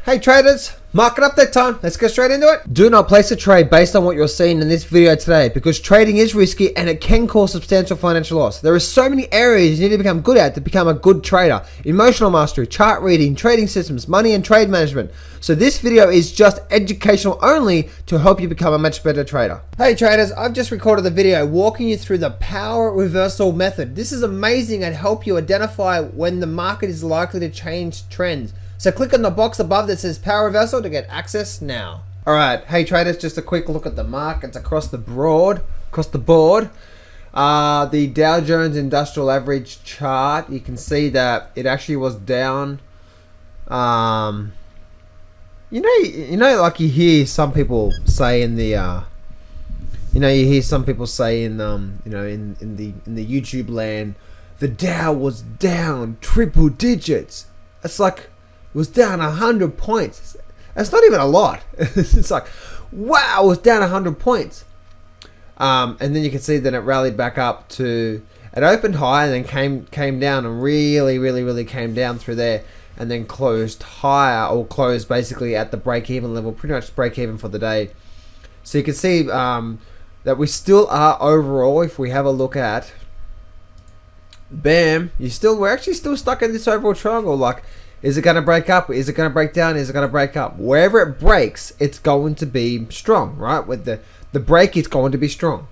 Hey traders, market update time. Let's get straight into it. Do not place a trade based on what you're seeing in this video today because trading is risky and it can cause substantial financial loss. There are so many areas you need to become good at to become a good trader. Emotional mastery, chart reading, trading systems, money and trade management. So this video is just educational only to help you become a much better trader. Hey traders, I've just recorded the video walking you through the power reversal method. This is amazing and help you identify when the market is likely to change trends. So click on the box above that says Power Reversal to get access now. Alright, hey traders, just a quick look at the markets across the board. The Dow Jones Industrial Average chart, you can see that it actually was down. You know, like you hear some people say in the, in the YouTube land, the Dow was down triple digits. It's like, it was down 100 points. That's not even a lot. It's like, wow, it was down 100 points. And then you can see that it rallied back up to, it opened high and then came down and really came down through there and then closed higher, or closed basically at the break-even level, pretty much break-even for the day. So you can see that we still are overall, if we have a look at, bam, we're actually still stuck in this overall triangle. Like, is it going to break up? Is it going to break down? Is it going to break up? Wherever it breaks, it's going to be strong, right? With the break is going to be strong,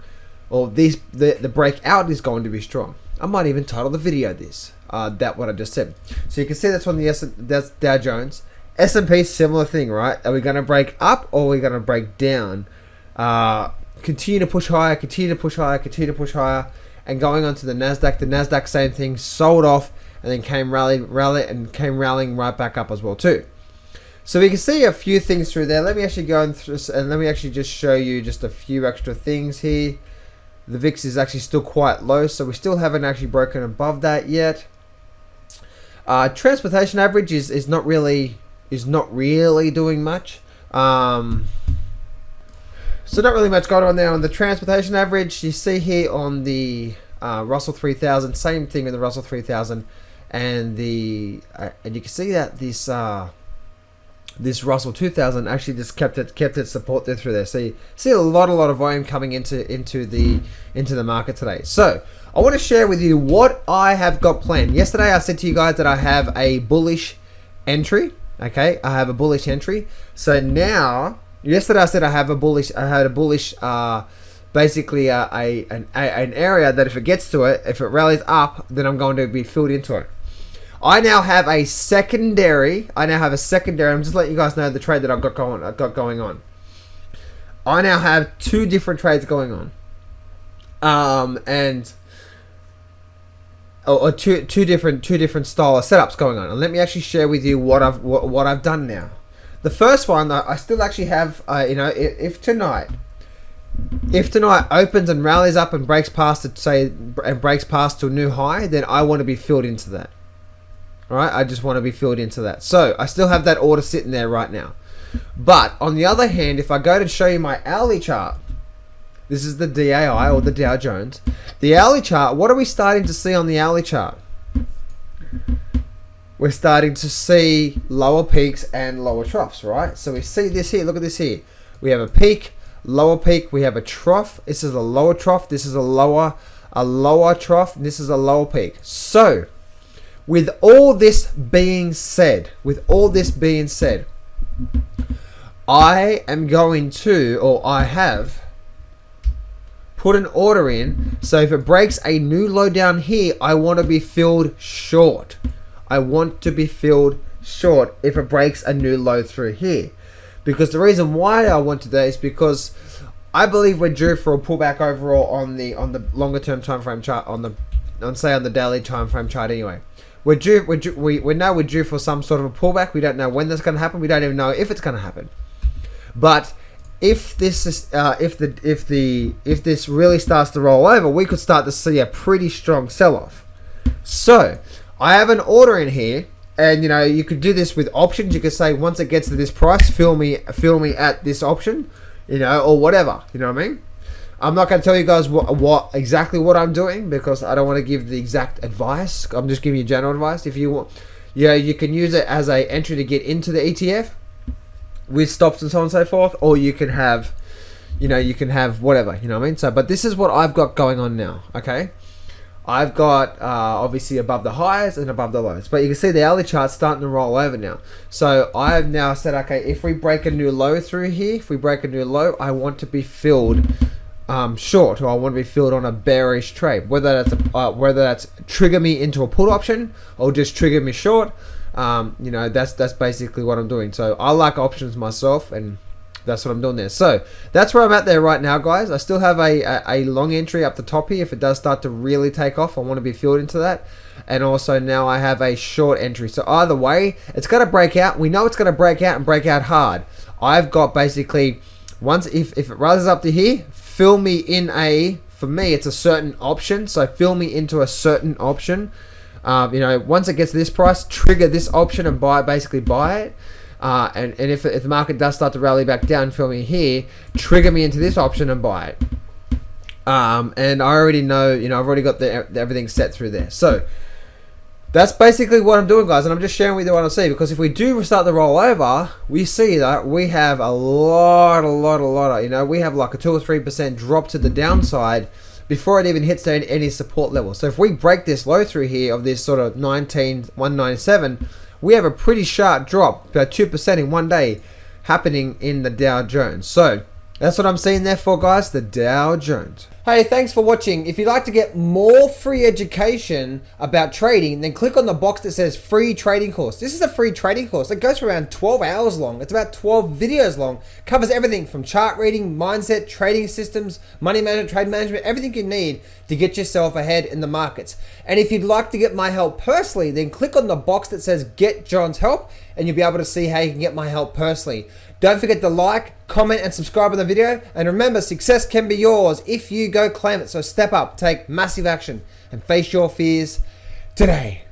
or the breakout is going to be strong. I might even title the video this, that what I just said. So you can see that's on that's Dow Jones. S&P, similar thing, right? Are we going to break up or are we going to break down? Continue to push higher, continue to push higher, continue to push higher. And going on to the Nasdaq, same thing, sold off and then came rallying right back up as well too. So we can see a few things through there. Let me actually go through and let me actually just show you just a few extra things here. The VIX is actually still quite low, so we still haven't actually broken above that yet. Transportation average is not really doing much. So not really much going on there on the transportation average. You see here on the Russell 3000, same thing with the Russell 3000, and you can see that this Russell 2000 actually just kept its support there through there. So you see a lot of volume coming into the market today. So I want to share with you what I have got planned. Yesterday I said to you guys that I have a bullish entry. Okay, I have a bullish entry. So now, yesterday I said I had a bullish, basically an area that if it gets to it, if it rallies up, then I'm going to be filled into it. I now have a secondary. I'm just letting you guys know the trade that I've got going on. I now have two different trades going on, two different style of setups going on. And let me actually share with you what I've done now. The first one, I still actually have, if tonight opens and rallies up and breaks past it, breaks past to a new high, then I want to be filled into that. All right, I just want to be filled into that. So I still have that order sitting there right now. But on the other hand, if I go to show you my hourly chart, this is the DAI or the Dow Jones. The hourly chart, what are we starting to see on the hourly chart? We're starting to see lower peaks and lower troughs, right? So we see this here. Look at this here. We have a peak, lower peak. We have a trough. This is a lower trough. This is a lower trough. This is a lower peak. So with all this being said, I am going to, or I have put an order in. So if it breaks a new low down here, I want to be filled short. I want to be filled short if it breaks a new low through here. Because the reason why I want to do that is because I believe we're due for a pullback overall on the longer term time frame chart, on the daily time frame chart anyway. We know we're due for some sort of a pullback. We don't know when that's going to happen. We don't even know if it's going to happen. But if this really starts to roll over, we could start to see a pretty strong sell-off. So I have an order in here, and you could do this with options. You could say once it gets to this price, fill me at this option, or whatever. You know what I mean? I'm not going to tell you guys exactly what I'm doing because I don't want to give the exact advice. I'm just giving you general advice. If you want, you can use it as a entry to get into the ETF. with stops and so on and so forth, or you can have, you can have whatever, you know what I mean? So, but this is what I've got going on now, okay? I've got obviously above the highs and above the lows, but you can see the hourly chart's starting to roll over now. So I've now said, okay, if we break a new low through here, if we break a new low, I want to be filled short, or I want to be filled on a bearish trade, whether that's trigger me into a put option or just trigger me short. That's basically what I'm doing. So I like options myself, and that's what I'm doing there. So that's where I'm at there right now, guys. I still have a long entry up the top here. If it does start to really take off, I want to be filled into that. And also now I have a short entry. So either way, it's going to break out. We know it's going to break out and break out hard. I've got basically, once if it rises up to here, fill me in for me, it's a certain option. So fill me into a certain option. Once it gets to this price, trigger this option and buy it. And if the market does start to rally back down, fill me here, trigger me into this option and buy it. And I already know, I've already got everything set through there. So that's basically what I'm doing, guys. And I'm just sharing with you what I see, because if we do start the rollover, we see that we have a lot of, we have like a 2 or 3% drop to the downside before it even hits any support level. So if we break this low through here of this sort of 197, we have a pretty sharp drop, about 2% in one day, happening in the Dow Jones. So that's what I'm seeing there for, guys, the Dow Jones. Hey, thanks for watching. If you'd like to get more free education about trading, then click on the box that says free trading course. This is a free trading course. It goes for around 12 hours long. It's about 12 videos long. Covers everything from chart reading, mindset, trading systems, money management, trade management, everything you need to get yourself ahead in the markets. And if you'd like to get my help personally, then click on the box that says get John's help, and you'll be able to see how you can get my help personally. Don't forget to like, comment, and subscribe on the video. And remember, success can be yours if you go claim it. So step up, take massive action, and face your fears today.